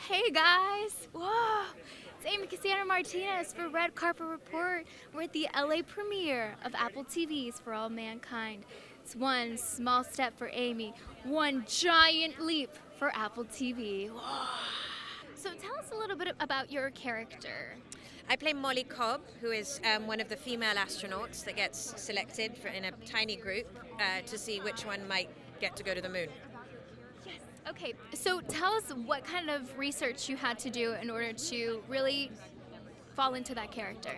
Hey guys! Whoa! It's Amy Martinez for Red Carpet Report. We're at the LA premiere of Apple TV's For All Mankind. It's one small step for Amy, one giant leap for Apple TV. Whoa. So tell us a little bit about your character. I play Molly Cobb, who is one of the female astronauts that gets selected in a tiny group to see which one might get to go to the moon. Yes. Okay, so tell us what kind of research you had to do in order to really fall into that character.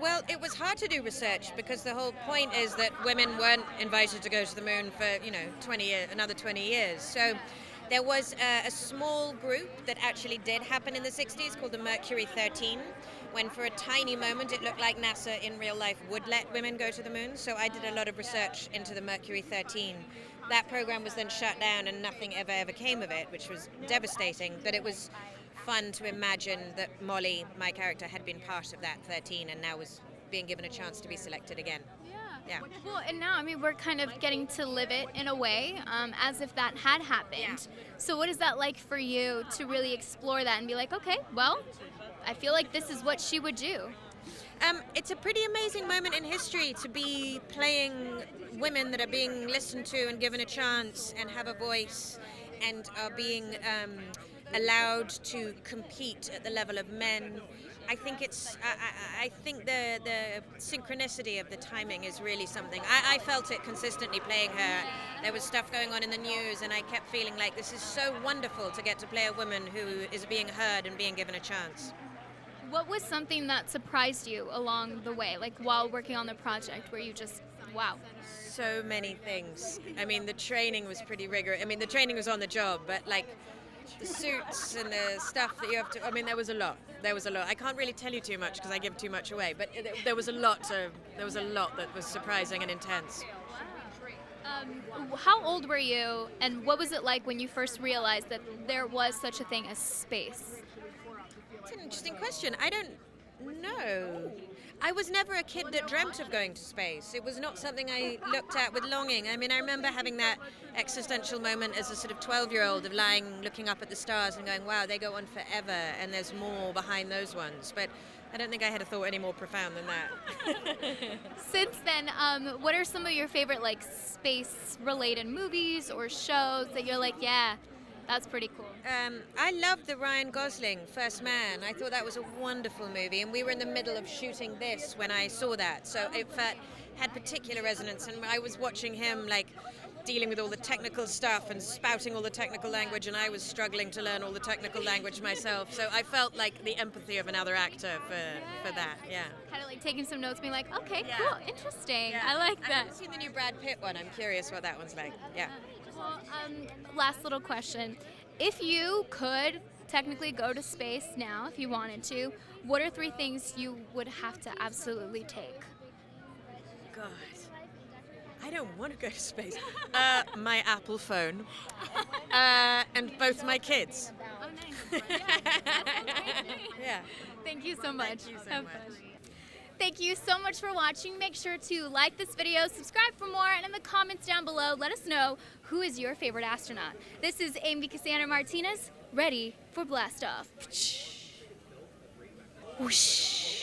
Well, it was hard to do research because the whole point is that women weren't invited to go to the moon for, another 20 years. So there was a small group that actually did happen in the 60s called the Mercury 13, when for a tiny moment it looked like NASA in real life would let women go to the moon. So I did a lot of research into the Mercury 13. That program was then shut down and nothing ever came of it, which was devastating. But it was fun to imagine that Molly, my character, had been part of that 13 and now was being given a chance to be selected again. Yeah. Well, and now, we're kind of getting to live it in a way, as if that had happened. Yeah. So what is that like for you to really explore that and be like, okay, well, I feel like this is what she would do? It's a pretty amazing moment in history to be playing women that are being listened to and given a chance and have a voice and are being allowed to compete at the level of men. I think I think the synchronicity of the timing is really something. I felt it consistently playing her. There was stuff going on in the news and I kept feeling like this is so wonderful to get to play a woman who is being heard and being given a chance. What was something that surprised you along the way, like while working on the project, where you just, wow? So many things. The training was pretty rigorous. The training was on the job, but like the suits and the stuff that you have to, there was a lot. I can't really tell you too much because I give too much away, but there was a lot that was surprising and intense. How old were you, and what was it like when you first realized that there was such a thing as space? That's an interesting question. I don't know. I was never a kid that dreamt of going to space. It was not something I looked at with longing. I remember having that existential moment as a sort of 12-year-old of looking up at the stars and going, wow, they go on forever and there's more behind those ones. But I don't think I had a thought any more profound than that. Since then, what are some of your favorite space-related movies or shows that you're like, yeah, that's pretty cool? I loved the Ryan Gosling First Man. I thought that was a wonderful movie, and we were in the middle of shooting this when I saw that, so it had particular resonance, and I was watching him dealing with all the technical stuff and spouting all the technical language, and I was struggling to learn all the technical language myself, so I felt like the empathy of another actor for that. Yeah. Kind of taking some notes, being like, okay, Yeah. cool, interesting. Yeah. I like I that. haven't seen the new Brad Pitt one. I'm curious what that one's like. Yeah. Well, last little question. If you could technically go to space now, if you wanted to, what are 3 things you would have to absolutely take? God, I don't want to go to space. My Apple phone, and both my kids. Oh, nice. Yeah. Thank you so much. Thank you so Have much. fun. Thank you so much for watching. Make sure to like this video, subscribe for more, and in the comments down below, let us know who is your favorite astronaut. This is Amy Martinez, ready for blast off. Whoosh.